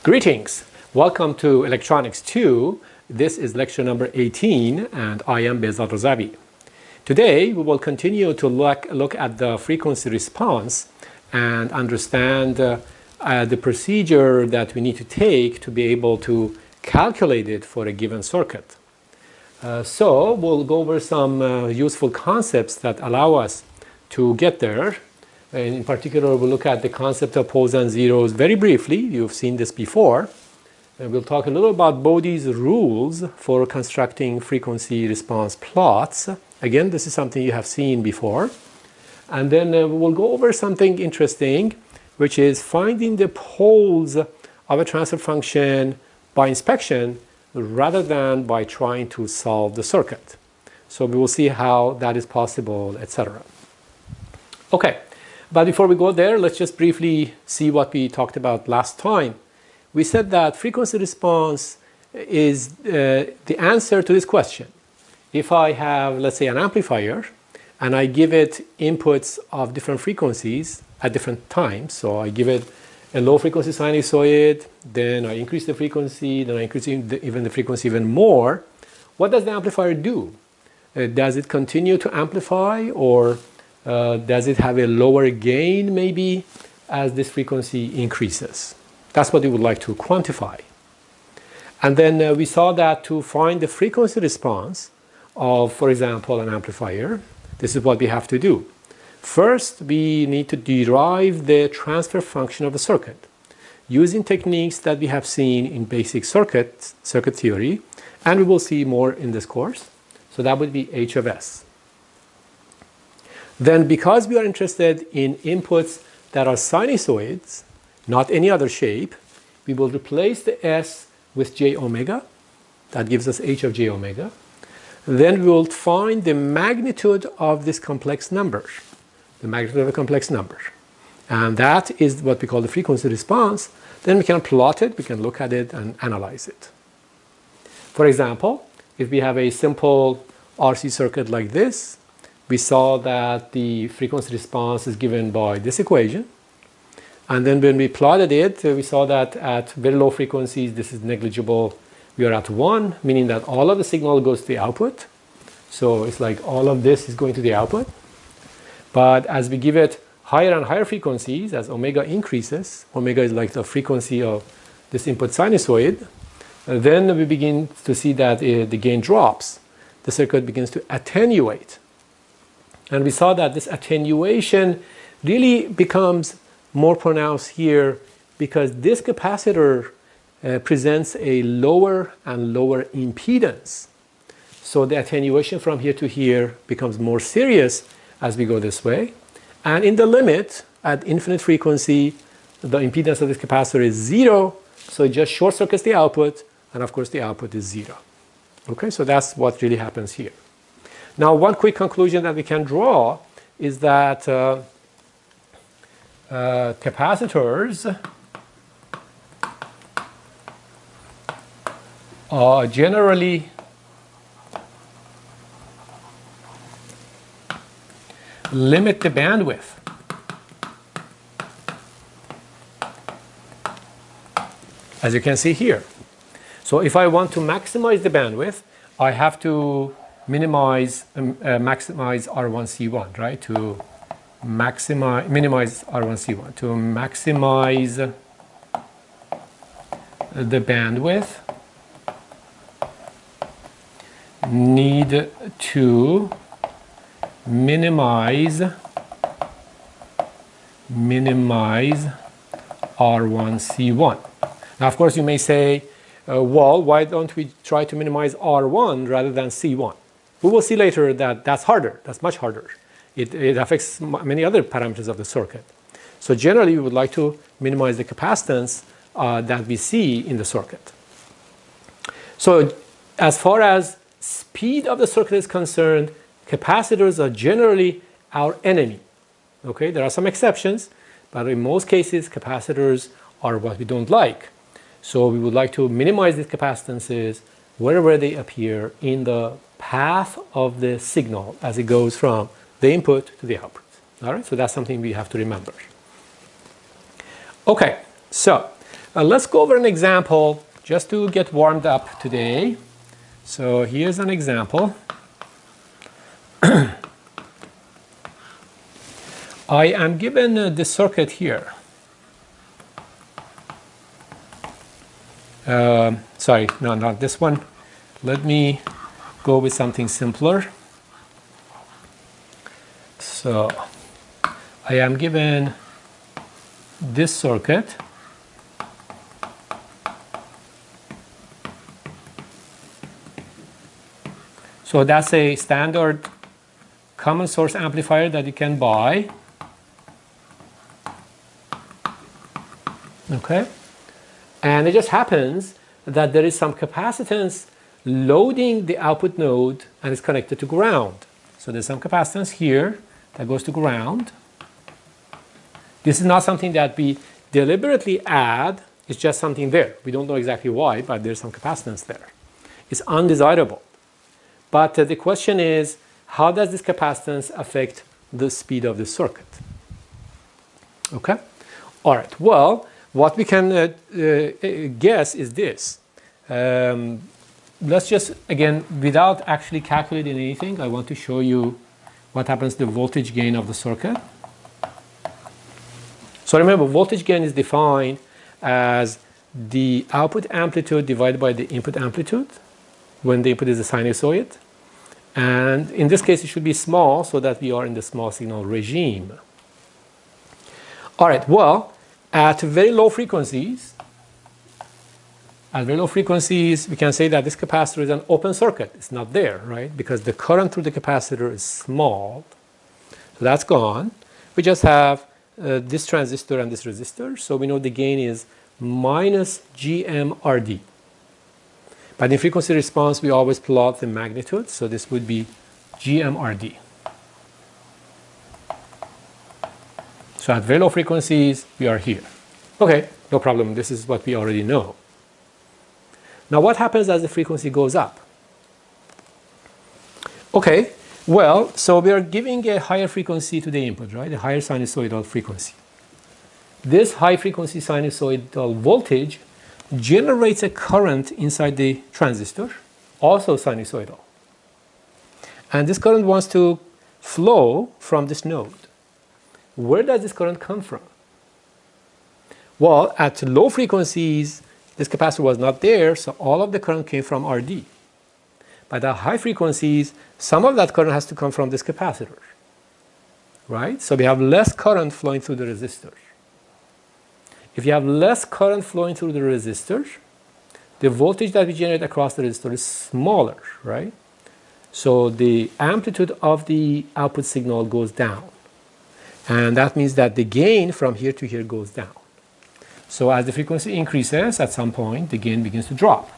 Greetings! Welcome to Electronics 2. This is lecture number 18 and I am Razavi. Today we will continue to look at the frequency response and understand the procedure that we need to take to be able to calculate it for a given circuit. So we'll go over some useful concepts that allow us to get there. In particular, we'll look at the concept of poles and zeros very briefly. You've seen this before. And we'll talk a little about Bodes rules for constructing frequency response plots. Again, this is something you have seen before. And then we'll go over something interesting, which is finding the poles of a transfer function by inspection rather than by trying to solve the circuit. So we will see how that is possible, etc. Okay. But before we go there, let's just briefly see what we talked about last time. We said that frequency response is the answer to this question. If I have, let's say, an amplifier and I give it inputs of different frequencies at different times, so I give it a low frequency sinusoid, then I increase the frequency, then I increase the frequency even more, what does the amplifier do? Does it continue to amplify, or does it have a lower gain maybe as this frequency increases? That's what we would like to quantify. And then we saw that to find the frequency response of, for example, an amplifier, this is what we have to do. First, we need to derive the transfer function of the circuit using techniques that we have seen in basic circuit theory, and we will see more in this course. So that would be H of S. Then, because we are interested in inputs that are sinusoids, not any other shape, we will replace the S with j omega. That gives us H of j omega. Then we will find the magnitude of this complex number, the magnitude of a complex number. And that is what we call the frequency response. Then we can plot it, we can look at it and analyze it. For example, if we have a simple RC circuit like this, we saw that the frequency response is given by this equation. And then when we plotted it, we saw that at very low frequencies, this is negligible. We are at 1, meaning that all of the signal goes to the output. So it's like all of this is going to the output. But as we give it higher and higher frequencies, as omega increases, omega is like the frequency of this input sinusoid, then we begin to see that the gain drops. The circuit begins to attenuate. And we saw that this attenuation really becomes more pronounced here because this capacitor presents a lower and lower impedance. So the attenuation from here to here becomes more serious as we go this way. And in the limit, at infinite frequency, the impedance of this capacitor is 0, so it just short circuits the output, and of course the output is 0. Okay, so that's what really happens here. Now, one quick conclusion that we can draw is that capacitors generally limit the bandwidth. As you can see here. So if I want to maximize the bandwidth, I have to minimize R1C1, right? To minimize R1C1. To maximize the bandwidth, need to minimize R1C1. Now, of course, you may say, well, why don't we try to minimize R1 rather than C1? We will see later that that's harder. That's much harder. It affects many other parameters of the circuit. So generally, we would like to minimize the capacitance that we see in the circuit. So as far as speed of the circuit is concerned, capacitors are generally our enemy. Okay, there are some exceptions, but in most cases, capacitors are what we don't like. So we would like to minimize these capacitances wherever they appear in the path of the signal as it goes from the input to the output. All right, so that's something we have to remember. Okay, so let's go over an example just to get warmed up today. So here's an example. I am given the circuit here. Sorry, no, not this one. Let me go with something simpler. So I am given this circuit. So that's a standard common source amplifier that you can buy. Okay. And it just happens that there is some capacitance loading the output node and is connected to ground. So there's some capacitance here that goes to ground. This is not something that we deliberately add. It's just something there. We don't know exactly why, but there's some capacitance there. It's undesirable. But the question is, how does this capacitance affect the speed of the circuit? Okay? All right. Well, what we can guess is this. Let's just, again, without actually calculating anything, I want to show you what happens to the voltage gain of the circuit. So remember, voltage gain is defined as the output amplitude divided by the input amplitude when the input is a sinusoid. And in this case, it should be small so that we are in the small signal regime. All right, well, at very low frequencies, we can say that this capacitor is an open circuit. It's not there, right? Because the current through the capacitor is small. So that's gone. We just have this transistor and this resistor. So we know the gain is minus GMRD. But in frequency response, we always plot the magnitude. So this would be GMRD. So at very low frequencies, we are here. Okay, no problem. This is what we already know. Now, what happens as the frequency goes up? Okay, well, so we are giving a higher frequency to the input, right? A higher sinusoidal frequency. This high frequency sinusoidal voltage generates a current inside the transistor, also sinusoidal. And this current wants to flow from this node. Where does this current come from? Well, at low frequencies, this capacitor was not there, so all of the current came from RD. But at high frequencies, some of that current has to come from this capacitor, right? So we have less current flowing through the resistors. If you have less current flowing through the resistors, the voltage that we generate across the resistor is smaller, right? So the amplitude of the output signal goes down. And that means that the gain from here to here goes down. So as the frequency increases, at some point, the gain begins to drop.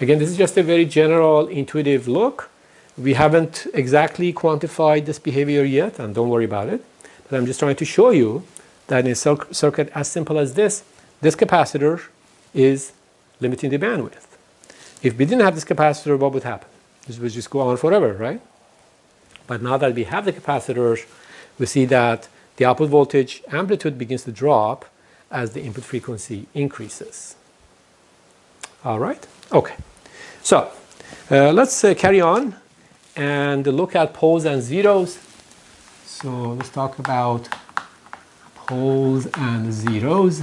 Again, this is just a very general, intuitive look. We haven't exactly quantified this behavior yet, and don't worry about it. But I'm just trying to show you that in a circuit as simple as this capacitor is limiting the bandwidth. If we didn't have this capacitor, what would happen? This would just go on forever, right? But now that we have the capacitors, we see that the output voltage amplitude begins to drop as the input frequency increases. All right? Okay. So let's carry on and look at poles and zeros. So let's talk about poles and zeros.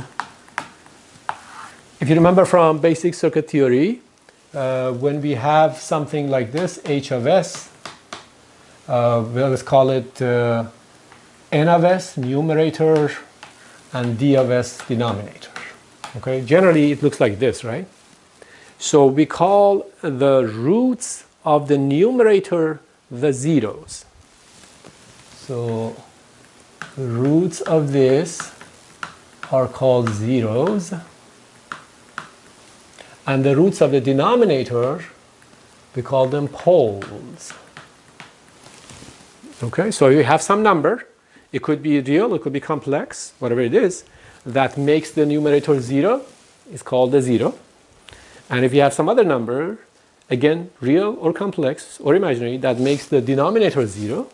If you remember from basic circuit theory, when we have something like this, H of S, let's call it N of S, numerator, and D of S, denominator. Okay, generally it looks like this, right? So we call the roots of the numerator the zeros. So the roots of this are called zeros. And the roots of the denominator, we call them poles. Okay, so you have some number. It could be real, it could be complex, whatever it is, that makes the numerator 0 is called a 0. And if you have some other number, again, real or complex or imaginary, that makes the denominator 0,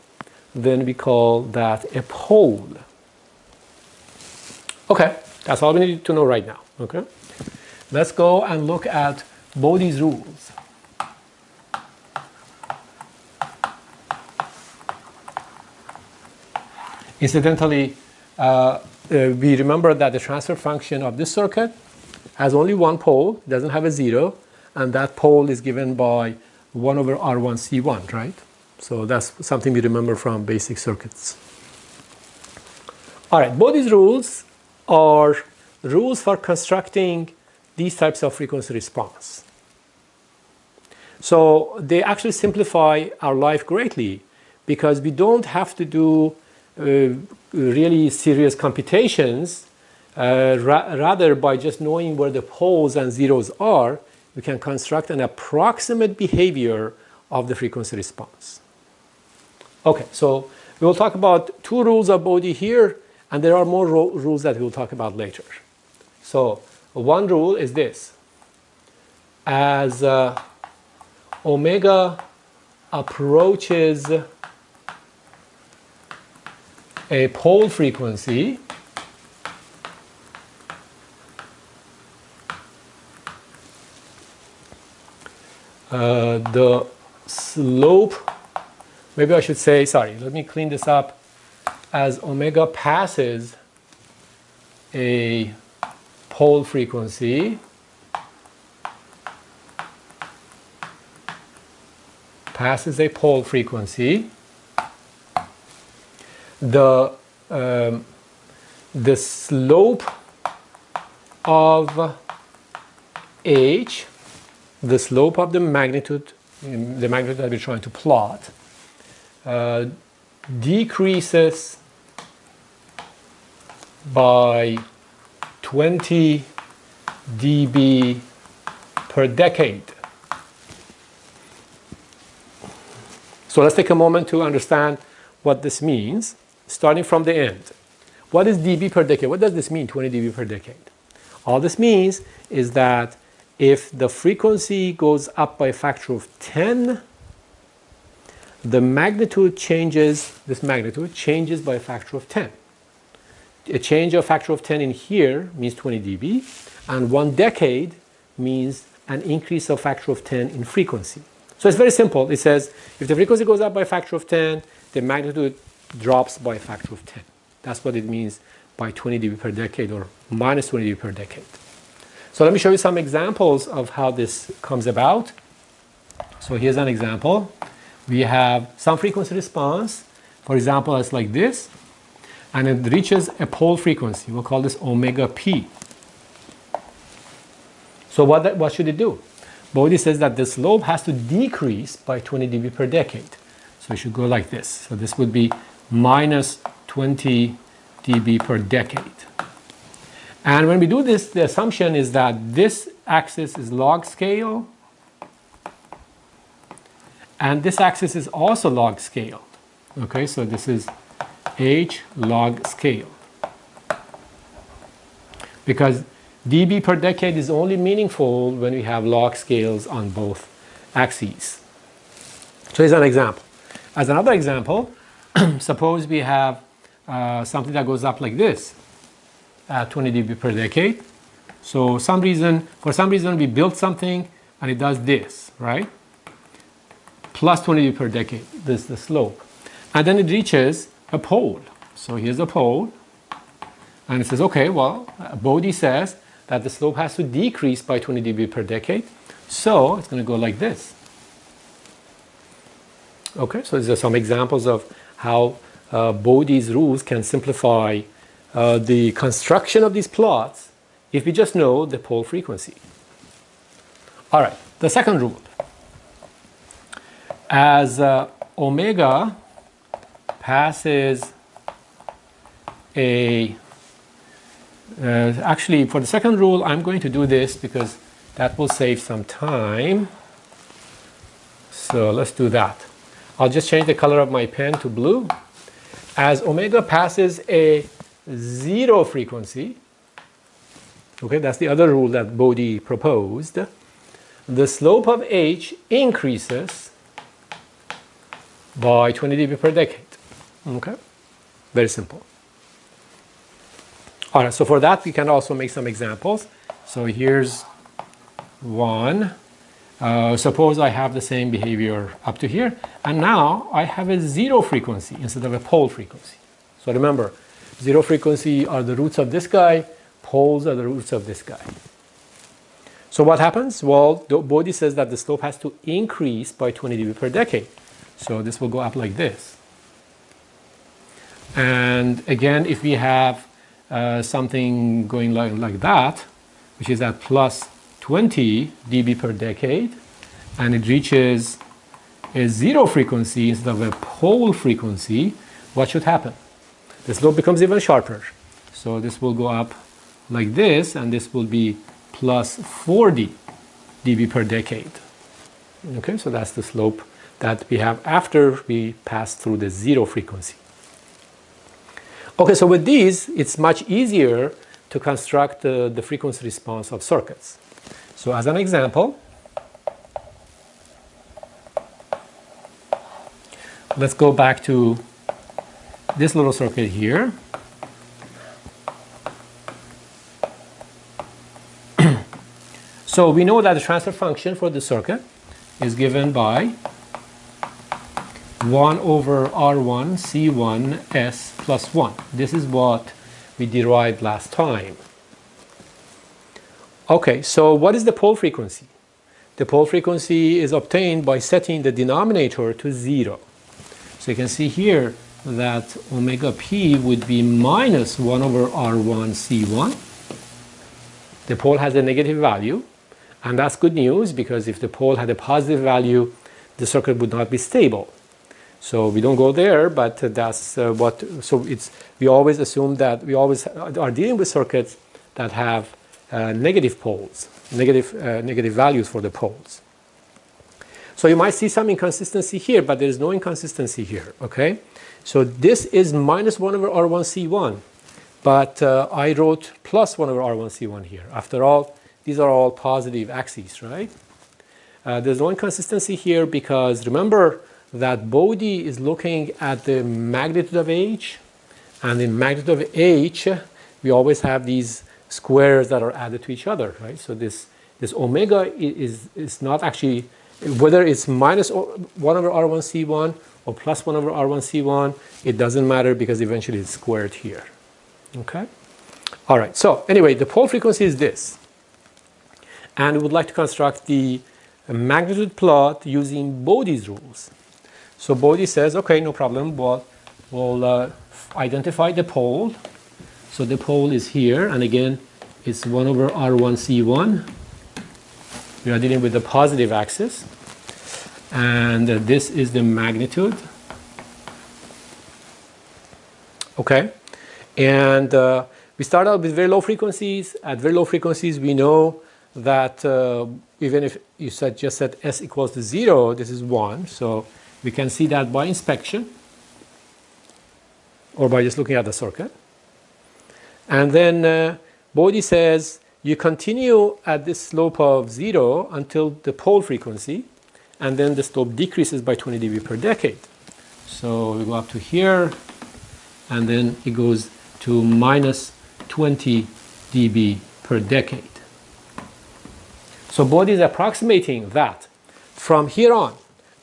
then we call that a pole. Okay, that's all we need to know right now. Okay, let's go and look at Bodes rules. Incidentally, we remember that the transfer function of this circuit has only one pole, doesn't have a 0, and that pole is given by 1 over R1C1, right? So that's something we remember from basic circuits. All right, Bodes rules are rules for constructing these types of frequency response. So they actually simplify our life greatly because we don't have to do really serious computations. Rather, by just knowing where the poles and zeros are, we can construct an approximate behavior of the frequency response. Okay, so we will talk about 2 rules of Bode here, and there are more rules that we will talk about later. So one rule is this. As omega approaches a pole frequency, the slope, maybe I should say, sorry, let me clean this up. As omega passes a pole frequency, the slope of h, the slope of the magnitude that we're trying to plot, decreases by 20 dB per decade. So let's take a moment to understand what this means, starting from the end. What is dB per decade? What does this mean, 20 dB per decade? All this means is that if the frequency goes up by a factor of 10, the magnitude changes, this magnitude changes by a factor of 10. A change of a factor of 10 in here means 20 dB, and 1 decade means an increase of a factor of 10 in frequency. So it's very simple. It says if the frequency goes up by a factor of 10, the magnitude drops by a factor of 10. That's what it means by 20 dB per decade or minus 20 dB per decade. So let me show you some examples of how this comes about. So here's an example. We have some frequency response. For example, it's like this. And it reaches a pole frequency. We'll call this omega p. So what should it do? Bode says that the slope has to decrease by 20 dB per decade. So it should go like this. So this would be minus 20 dB per decade. And when we do this, the assumption is that this axis is log scale, and this axis is also log scale. Okay, so this is h log scale. Because dB per decade is only meaningful when we have log scales on both axes. So here's an example. As another example, suppose we have something that goes up like this at 20 dB per decade. So for some reason we built something and it does this, right? Plus 20 dB per decade, this is the slope. And then it reaches a pole. So here's a pole. And it says, okay, well, Bodes says that the slope has to decrease by 20 dB per decade. So it's going to go like this. Okay, so these are some examples of how Bodes' rules can simplify the construction of these plots if we just know the pole frequency. All right, the second rule. As omega passes a actually, for the second rule, I'm going to do this because that will save some time. So let's do that. I'll just change the color of my pen to blue. As omega passes a zero frequency, okay, that's the other rule that Bodes proposed, the slope of h increases by 20 dB per decade. Okay, very simple. All right, so for that we can also make some examples. So here's one. Suppose I have the same behavior up to here, and now I have a zero frequency instead of a pole frequency. So remember, zero frequency are the roots of this guy, poles are the roots of this guy. So what happens? Well, Bodes says that the slope has to increase by 20 dB per decade. So this will go up like this. And again, if we have something going like that, which is at plus 20 dB per decade, and it reaches a zero frequency instead of a pole frequency, what should happen? The slope becomes even sharper. So this will go up like this, and this will be plus 40 dB per decade. Okay, so that's the slope that we have after we pass through the zero frequency. Okay, so with these, it's much easier to construct the frequency response of circuits. So as an example, let's go back to this little circuit here. So we know that the transfer function for the circuit is given by 1 over R1 C1 S plus 1. This is what we derived last time. Okay, so what is the pole frequency? The pole frequency is obtained by setting the denominator to 0. So you can see here that omega p would be minus 1 over R1 C1. The pole has a negative value, and that's good news because if the pole had a positive value, the circuit would not be stable. So we don't go there, but that's what. So we always assume that we always are dealing with circuits that have negative poles, negative values for the poles. So you might see some inconsistency here, but there is no inconsistency here. Okay, so this is minus 1 over R1 C1, but I wrote plus 1 over R1 C1 here. After all, these are all positive axes, right? There's no inconsistency here because remember that Bodes is looking at the magnitude of h, and in magnitude of h, we always have these squares that are added to each other, right? So this omega is not actually, whether it's minus 1 over R1 C1 or plus 1 over R1 C1, it doesn't matter because eventually it's squared here. Okay? All right, so anyway, the pole frequency is this. And we would like to construct the magnitude plot using Bodes' rules. So Bodes says, okay, no problem, we'll identify the pole. So the pole is here, and again, it's 1 over R1 C1. We are dealing with the positive axis. And this is the magnitude. Okay. And we start out with very low frequencies. At very low frequencies, we know that even if you just set S equals to 0, this is 1. So we can see that by inspection or by just looking at the circuit. And then Bodes says you continue at this slope of 0 until the pole frequency, and then the slope decreases by 20 dB per decade. So we go up to here, and then it goes to minus 20 dB per decade. So Bode is approximating that from here on,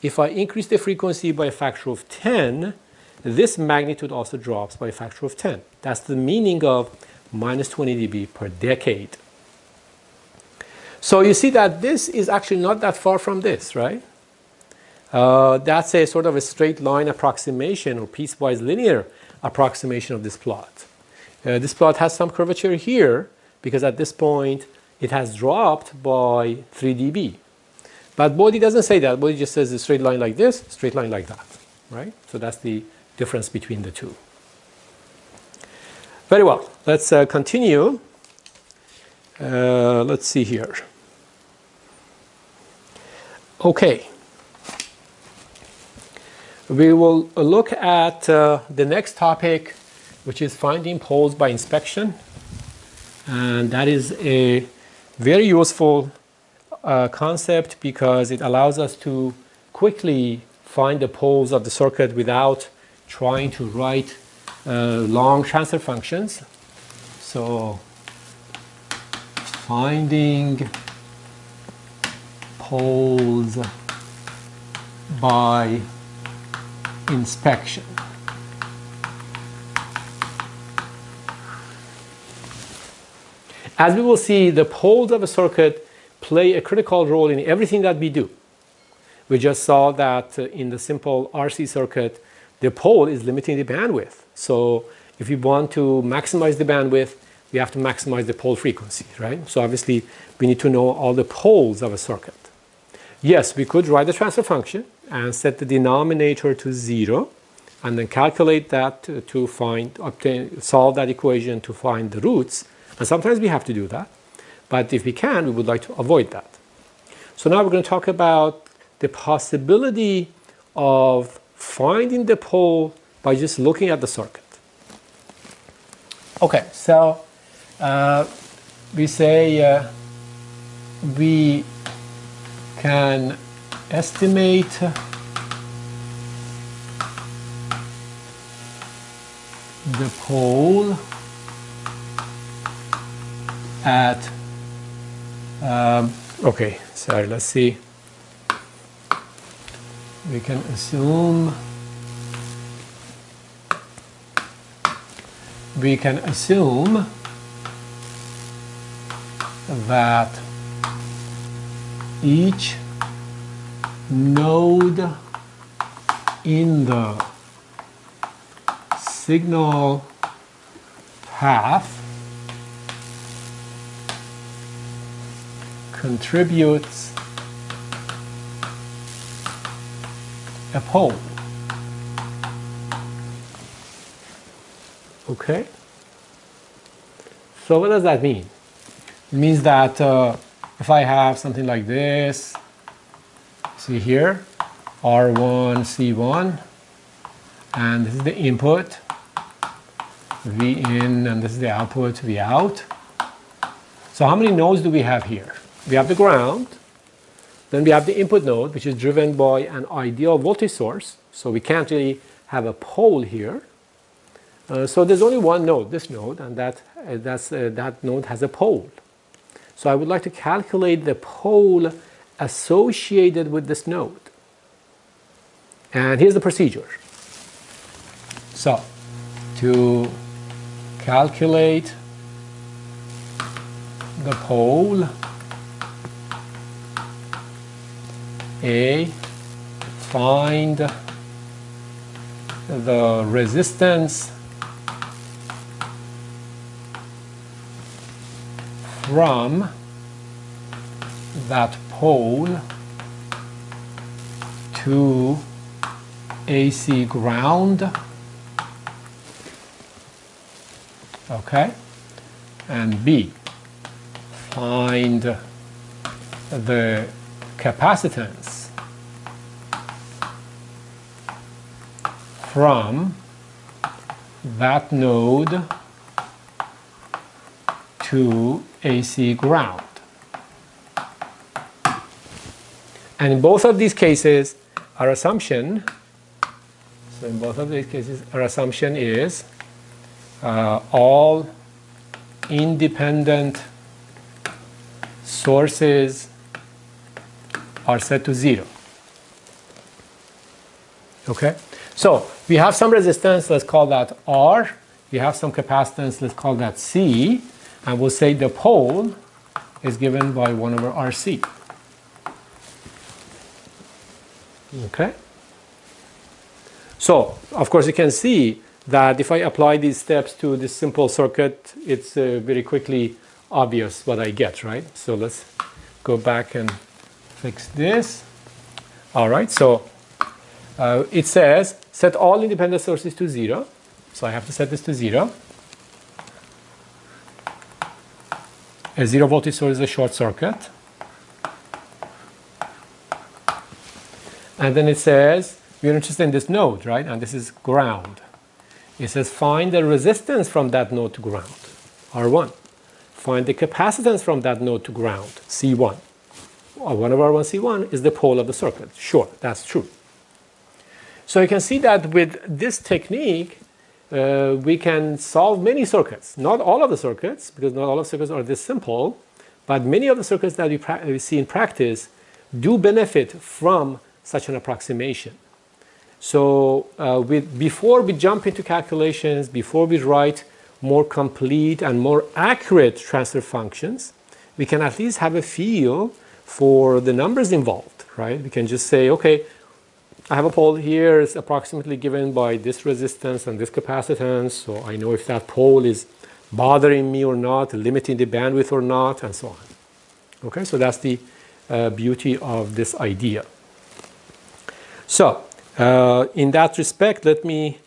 if I increase the frequency by a factor of 10, this magnitude also drops by a factor of 10. That's the meaning of minus 20 dB per decade. So you see that this is actually not that far from this, right? That's a sort of a straight line approximation or piecewise linear approximation of this plot. This plot has some curvature here because at this point it has dropped by 3 dB. But Bode doesn't say that. Bode just says a straight line like this, straight line like that, right? So that's the difference between the two. Very well. Let's continue. Let's see here. Okay. We will look at the next topic, which is finding poles by inspection. And that is a very useful concept because it allows us to quickly find the poles of the circuit without trying to write long transfer functions. So finding poles by inspection. As we will see, the poles of a circuit play a critical role in everything that we do. We just saw that in the simple RC circuit, the pole is limiting the bandwidth. So if we want to maximize the bandwidth, we have to maximize the pole frequency, right? So obviously, we need to know all the poles of a circuit. Yes, we could write the transfer function and set the denominator to 0 and then calculate that to solve that equation to find the roots. And sometimes we have to do that. But if we can, we would like to avoid that. So now we're going to talk about the possibility of finding the pole by just looking at the circuit. Okay, so we say we can estimate the pole at okay, sorry, let's see. We can assume that each node in the signal path contributes a pole. Okay? So what does that mean? It means that if I have something like this, see here, R1, C1, and this is the input, V in, and this is the output, V out. So how many nodes do we have here? We have the ground, then we have the input node, which is driven by an ideal voltage source, so we can't really have a pole here. So there's only one node, this node, and that node has a pole. So I would like to calculate the pole associated with this node. And here's the procedure. So to calculate the pole, find the resistance from that pole to AC ground. Okay, and B, find the capacitance from that node to AC ground. And in both of these cases, our assumption, So in both of these cases, our assumption is all independent sources are set to 0. Okay? So we have some resistance, let's call that R. We have some capacitance, let's call that C. And we'll say the pole is given by 1 over RC. Okay? So, of course, you can see that if I apply these steps to this simple circuit, it's very quickly obvious what I get, right? So let's go back and fix this. All right, so it says set all independent sources to 0. So I have to set this to 0. A 0 voltage source is a short circuit. And then it says we're interested in this node, right? And this is ground. It says find the resistance from that node to ground, R1. Find the capacitance from that node to ground, C1. 1 over R1, C1 is the pole of the circuit. Sure, that's true. So you can see that with this technique, we can solve many circuits. Not all of the circuits, because not all of the circuits are this simple, but many of the circuits that we see in practice do benefit from such an approximation. So before we jump into calculations, before we write more complete and more accurate transfer functions, we can at least have a feel for the numbers involved, right? We can just say, okay, I have a pole here, it's approximately given by this resistance and this capacitance, so I know if that pole is bothering me or not, limiting the bandwidth or not, and so on. Okay, so that's the beauty of this idea. So, in that respect, let me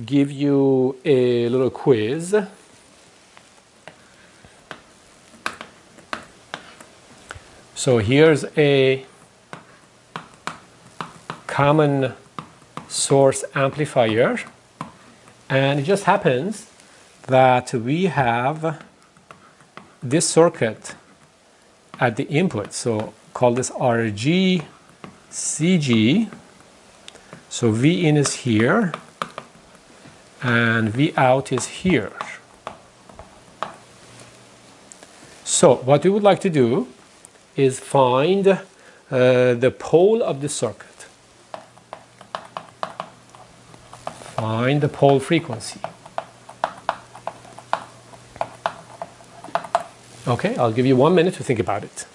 give you a little quiz. So here's a common source amplifier, and it just happens that we have this circuit at the input. So call this RG, CG. So V in is here and V out is here. So what we would like to do is find the pole of the circuit. Find the pole frequency. Okay, I'll give you 1 minute to think about it.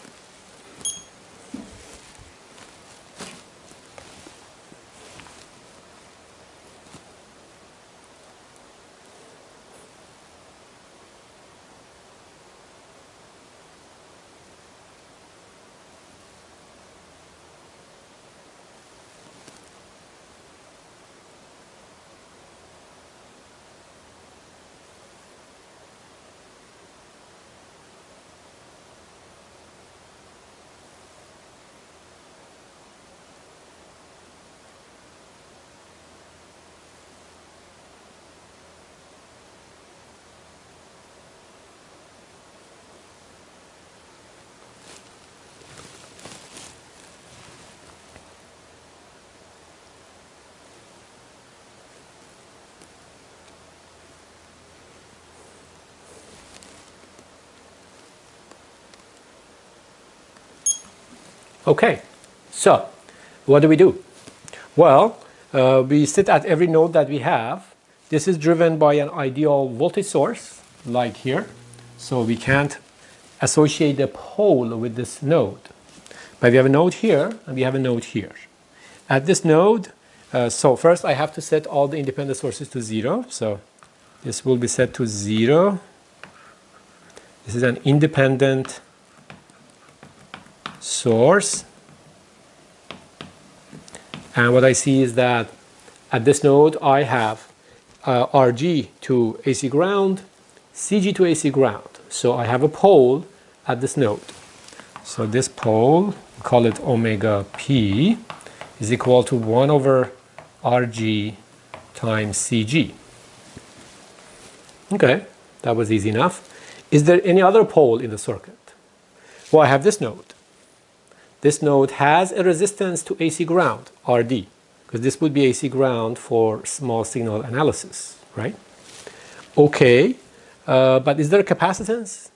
Okay, so what do? Well, we sit at every node that we have. This is driven by an ideal voltage source, like here. So we can't associate the pole with this node. But we have a node here, and we have a node here. At this node, so first I have to set all the independent sources to 0. So this will be set to 0. This is an independent source, and what I see is that at this node I have RG to AC ground, CG to AC ground. So I have a pole at this node. So this pole, call it omega P, is equal to 1 over RG times CG. Okay, that was easy enough. Is there any other pole in the circuit? Well, I have this node. This node has a resistance to AC ground, RD. because this would be AC ground for small signal analysis, right? Okay, but is there a capacitance?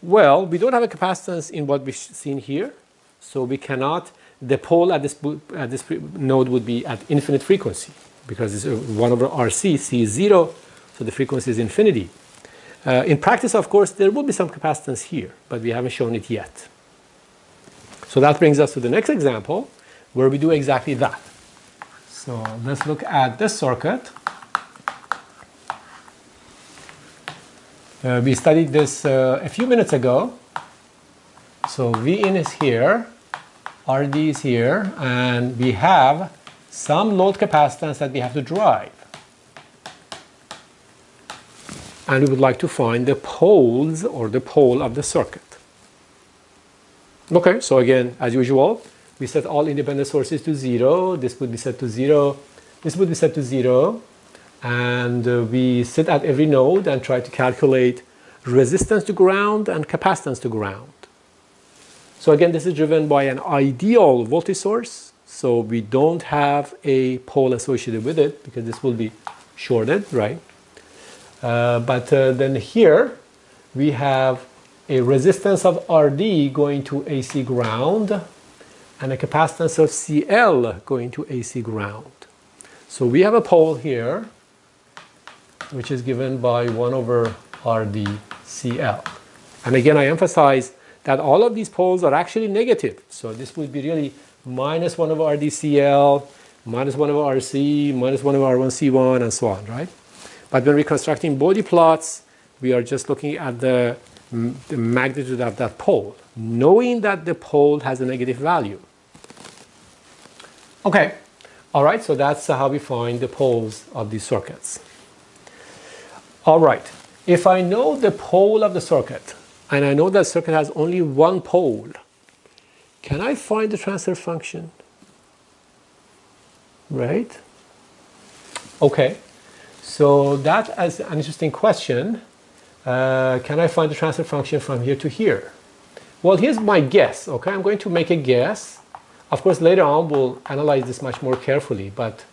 Well, we don't have a capacitance in what we've seen here, so we cannot, the pole at this node would be at infinite frequency, because it's 1 over RC, C is 0, so the frequency is infinity. In practice, of course, there will be some capacitance here, but we haven't shown it yet. So that brings us to the next example, where we do exactly that. So let's look at this circuit. We studied this a few minutes ago. So Vin is here, RD is here, and we have some load capacitance that we have to drive. And we would like to find the poles or the pole of the circuit. Okay, so again, as usual, we set all independent sources to 0. This would be set to 0. This would be set to 0. And we sit at every node and try to calculate resistance to ground and capacitance to ground. So again, this is driven by an ideal voltage source. So we don't have a pole associated with it because this will be shorted, right? But then here we have a resistance of RD going to AC ground and a capacitance of CL going to AC ground. So we have a pole here which is given by 1 over RD CL. And again, I emphasize that all of these poles are actually negative. So this would be really minus 1 over RD CL, minus 1 over RC, minus 1 over R1 C1, and so on, right? But when we're constructing Bode plots, we are just looking at the magnitude of that pole, knowing that the pole has a negative value. Okay, all right, so that's how we find the poles of these circuits. All right, if I know the pole of the circuit, and I know that circuit has only one pole, can I find the transfer function? Right? Okay, so that is an interesting question. Can I find the transfer function from here to here? Well, here's my guess, okay? I'm going to make a guess. Of course, later on we'll analyze this much more carefully, but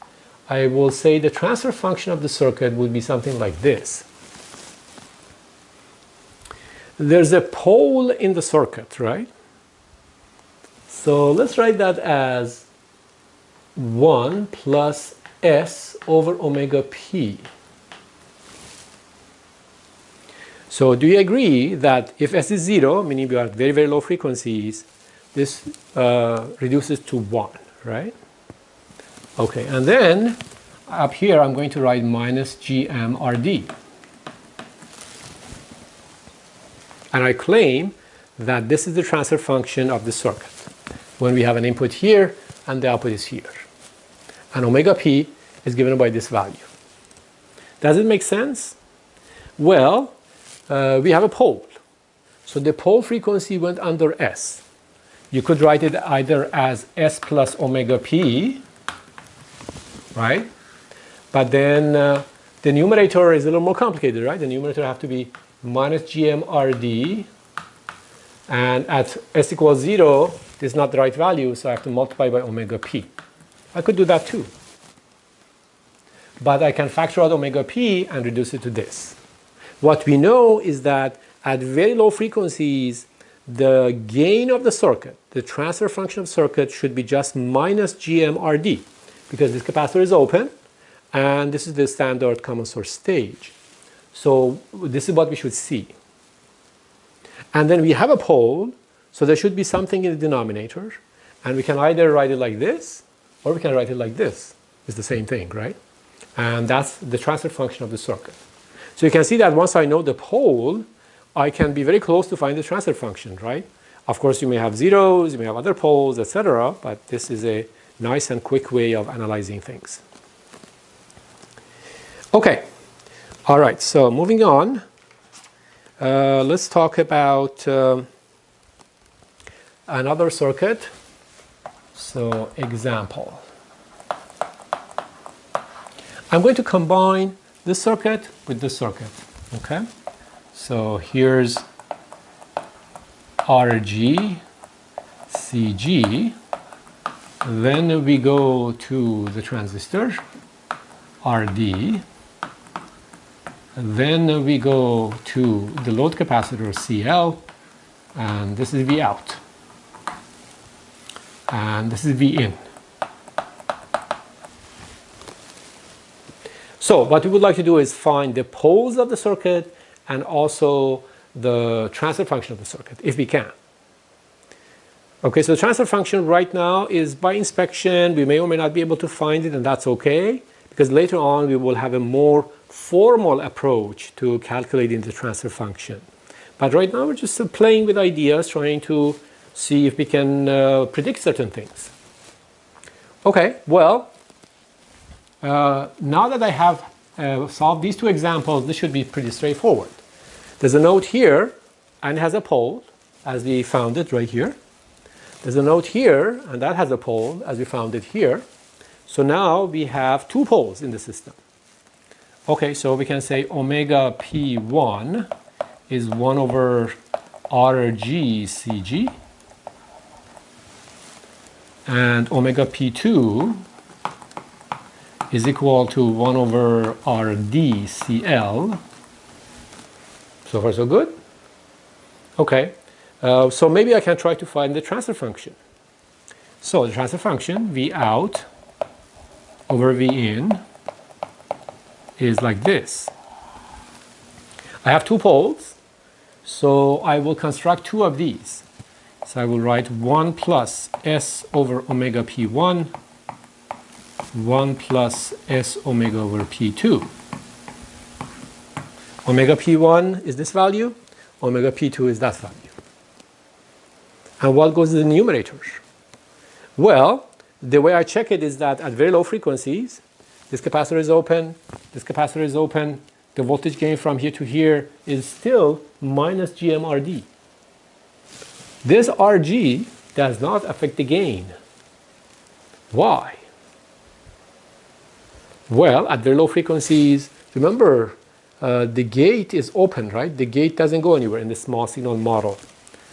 I will say the transfer function of the circuit would be something like this. There's a pole in the circuit, right? So let's write that as 1 plus S over omega P. So do you agree that if S is 0, meaning we are at very, very low frequencies, this reduces to 1, right? Okay, and then up here I'm going to write minus GMRD. And I claim that this is the transfer function of the circuit when we have an input here and the output is here. And omega P is given by this value. Does it make sense? Well, we have a pole. So the pole frequency went under S. You could write it either as S plus omega P, right? But then the numerator is a little more complicated, right? The numerator have to be minus GMRD. And at S equals 0, this is not the right value, so I have to multiply by omega P. I could do that too. But I can factor out omega P and reduce it to this. What we know is that at very low frequencies, the gain of the circuit, the transfer function of circuit, should be just minus GMRD, because this capacitor is open, and this is the standard common source stage. So this is what we should see. And then we have a pole, so there should be something in the denominator, and we can either write it like this, or we can write it like this. It's the same thing, right? And that's the transfer function of the circuit. So you can see that once I know the pole, I can be very close to find the transfer function, right? Of course, you may have zeros, you may have other poles, etc., but this is a nice and quick way of analyzing things. Okay, all right, so moving on, let's talk about another circuit. So, example. I'm going to combine this circuit with this circuit, okay? So here's RG, CG, Then we go to the transistor, RD. Then we go to the load capacitor, CL, and this is V out. And this is V in. So what we would like to do is find the poles of the circuit and also the transfer function of the circuit, if we can. Okay, so the transfer function right now is by inspection. We may or may not be able to find it, and that's okay, because later on we will have a more formal approach to calculating the transfer function. But right now we're just playing with ideas, trying to see if we can predict certain things. Okay, well, now that I have solved these two examples, this should be pretty straightforward. There's a node here, and it has a pole, as we found it right here. There's a node here, and that has a pole, as we found it here. So now we have two poles in the system. Okay, so we can say omega P1 is 1 over RG CG, and omega P2 is equal to 1 over RD CL. So far so good. Okay, so maybe I can try to find the transfer function. So the transfer function, V out over V in, is like this. I have two poles, so I will construct two of these. So I will write 1 plus S over omega P1, 1 plus S omega over P2. Omega P1 is this value, omega P2 is that value. And what goes to the numerators? Well, the way I check it is that at very low frequencies, this capacitor is open, this capacitor is open, the voltage gain from here to here is still minus GMRD. This RG does not affect the gain. Why? Well, at very low frequencies, remember, the gate is open, right? The gate doesn't go anywhere in the small signal model.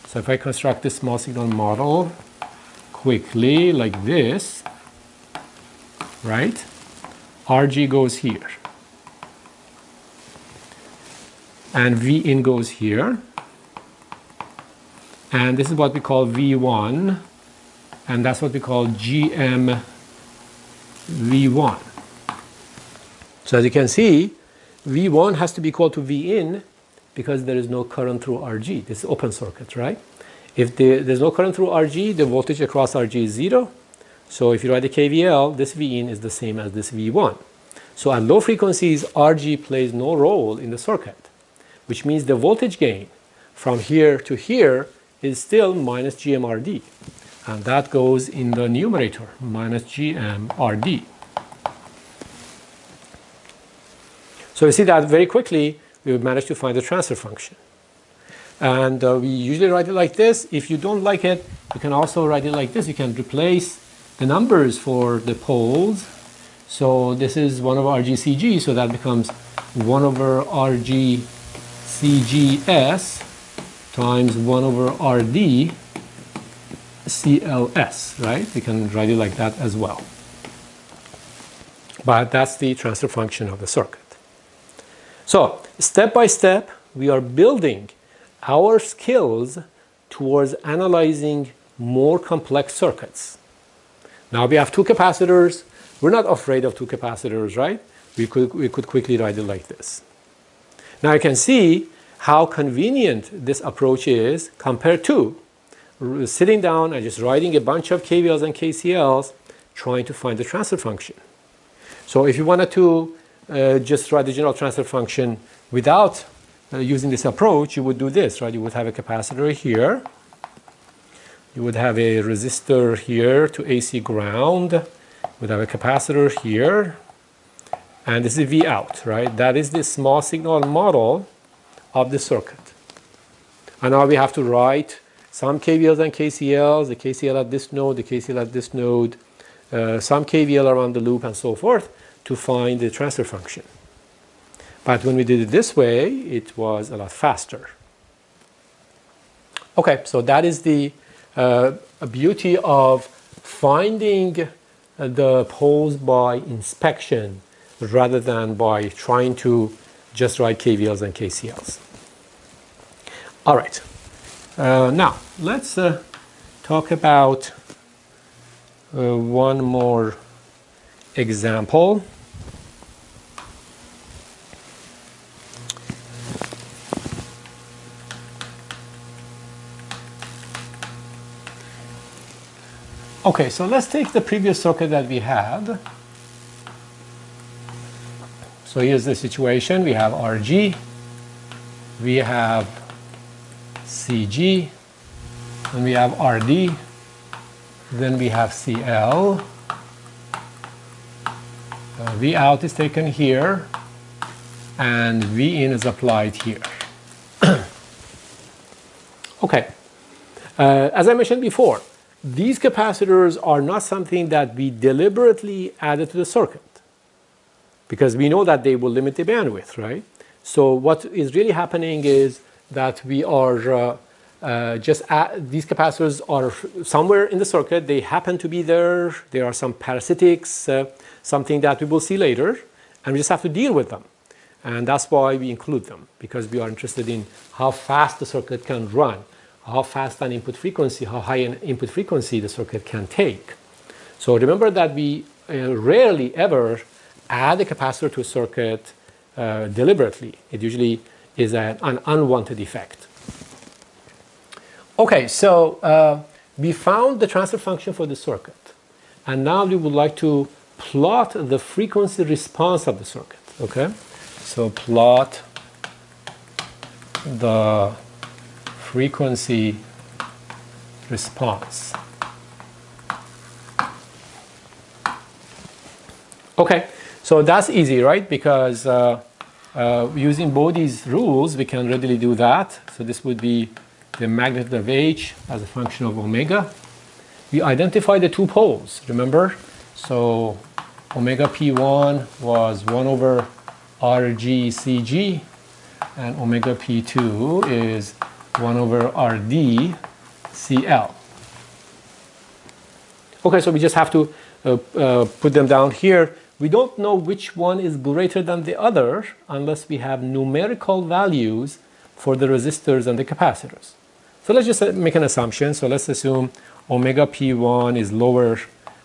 So if I construct this small signal model quickly like this, right? RG goes here. And V in goes here. And this is what we call V1. And that's what we call GM V1. So as you can see, V1 has to be equal to V in because there is no current through RG. This is open circuit, right? If there's no current through RG, the voltage across RG is 0. So if you write the KVL, this V in is the same as this V1. So at low frequencies, RG plays no role in the circuit, which means the voltage gain from here to here is still minus GMRD. And that goes in the numerator, minus GMRD. So you see that very quickly, we would manage to find the transfer function. And we usually write it like this. If you don't like it, you can also write it like this. You can replace the numbers for the poles. So this is 1 over RGCG, so that becomes 1 over RGCGS times 1 over RD CLS, right? We can write it like that as well. But that's the transfer function of the circuit. So step by step, we are building our skills towards analyzing more complex circuits. Now we have two capacitors. We're not afraid of two capacitors, right? We could quickly write it like this. Now you can see how convenient this approach is compared to sitting down and just writing a bunch of KVLs and KCLs trying to find the transfer function. So if you wanted to just write the general transfer function without using this approach, you would do this, right? You would have a capacitor here. You would have a resistor here to AC ground. You would have a capacitor here. And this is V out, right? That is the small signal model of the circuit. And now we have to write some KVLs and KCLs, the KCL at this node, the KCL at this node, some KVL around the loop and so forth to find the transfer function. But when we did it this way, it was a lot faster. Okay, so that is the beauty of finding the poles by inspection rather than by trying to just write KVLs and KCLs. All right. Now, let's talk about one more example. Okay, so let's take the previous circuit that we had. So here's the situation. We have RG, we have CG, and we have RD, then we have CL. V out is taken here, and V in is applied here. Okay, as I mentioned before, these capacitors are not something that we deliberately added to the circuit, because we know that they will limit the bandwidth, right? So what is really happening is that we are these capacitors are somewhere in the circuit. They happen to be there. There are some parasitics, something that we will see later, and we just have to deal with them. And that's why we include them, because we are interested in how fast the circuit can run, how fast an input frequency, how high an input frequency the circuit can take. So remember that we rarely ever add a capacitor to a circuit deliberately. It usually is an unwanted effect. Okay, so we found the transfer function for the circuit, and now we would like to plot the frequency response of the circuit. Okay, so plot the frequency response. Okay, so that's easy, right? Because using Bodes rules, we can readily do that. So this would be the magnitude of H as a function of omega. We identify the two poles, remember? So omega P1 was 1 over RG CG, and omega P2 is 1 over RD CL. Okay, so we just have to put them down here. We don't know which one is greater than the other unless we have numerical values for the resistors and the capacitors. So let's just make an assumption. So let's assume omega P1 is lower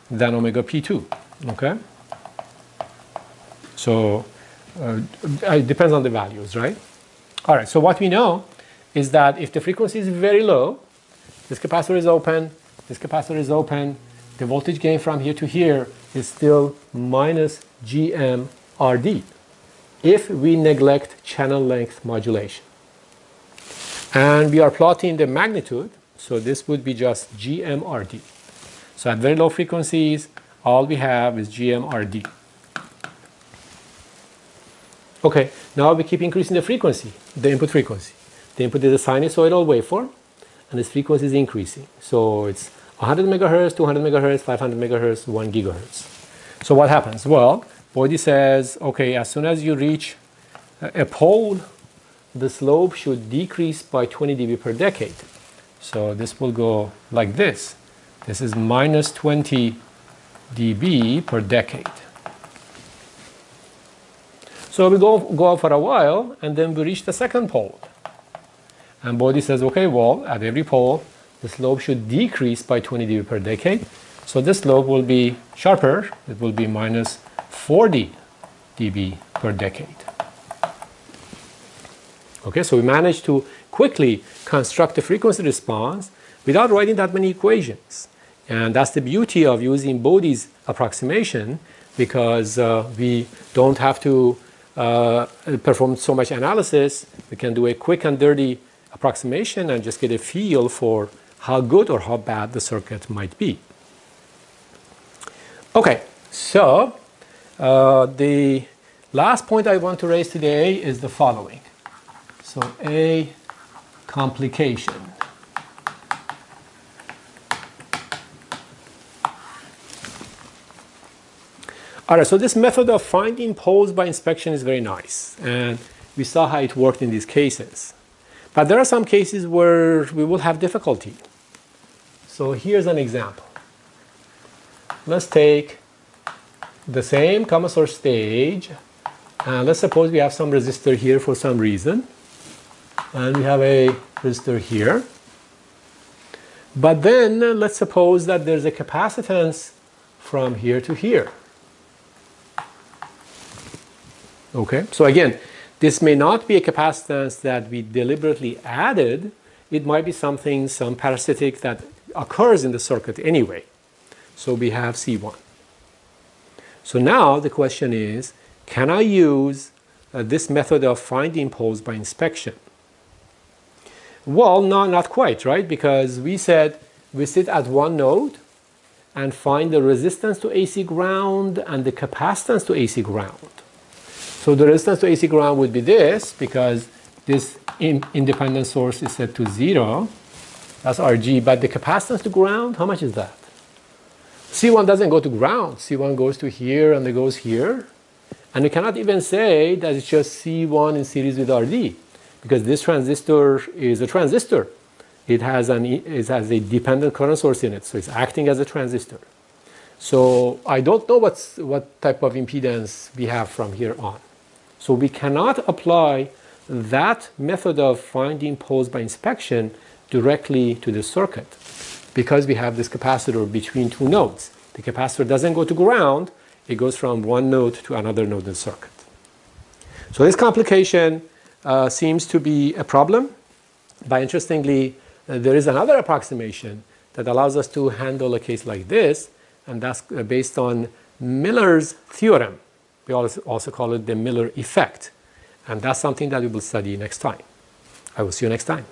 than omega P2. Okay? So it depends on the values, right? All right, so what we know is that if the frequency is very low, this capacitor is open, this capacitor is open, the voltage gain from here to here is still minus GM-RD if we neglect channel length modulation. And we are plotting the magnitude, so this would be just GM-RD. So at very low frequencies, all we have is GM-RD. Okay, now we keep increasing the frequency, the input frequency. The input is a sinusoidal waveform, and its frequency is increasing. So it's 100 megahertz, 200 megahertz, 500 megahertz, 1 gigahertz. So what happens? Well, Bodes says, okay, as soon as you reach a pole, the slope should decrease by 20 dB per decade. So this will go like this. This is minus 20 dB per decade. So we go on for a while, and then we reach the second pole. And Bodes says, okay, well, at every pole, the slope should decrease by 20 dB per decade. So this slope will be sharper. It will be minus 40 dB per decade. Okay, so we managed to quickly construct a frequency response without writing that many equations. And that's the beauty of using Bodes approximation, because we don't have to perform so much analysis. We can do a quick and dirty approximation and just get a feel for how good or how bad the circuit might be. Okay, so the last point I want to raise today is the following. So a complication. All right, so this method of finding poles by inspection is very nice, and we saw how it worked in these cases. But there are some cases where we will have difficulty. So here's an example. let's take the same common source stage, and let's suppose we have some resistor here for some reason, and we have a resistor here. But then let's suppose that there's a capacitance from here to here. Okay, so again, this may not be a capacitance that we deliberately added. It might be something, some parasitic that occurs in the circuit anyway. So we have C1. So now the question is, can I use this method of finding poles by inspection? Well, no, not quite, right? Because we said we sit at one node and find the resistance to AC ground and the capacitance to AC ground. So the resistance to AC ground would be this, because this independent source is set to 0. That's RG. But the capacitance to ground, how much is that? C1 doesn't go to ground. C1 goes to here and it goes here. And we cannot even say that it's just C1 in series with RD, because this transistor is a transistor. It has a dependent current source in it, so it's acting as a transistor. So I don't know what type of impedance we have from here on. So we cannot apply that method of finding poles by inspection directly to the circuit, because we have this capacitor between two nodes. The capacitor doesn't go to ground, it goes from one node to another node in the circuit. So this complication seems to be a problem, but interestingly, there is another approximation that allows us to handle a case like this, and that's based on Miller's theorem. We also call it the Miller effect, and that's something that we will study next time. I will see you next time.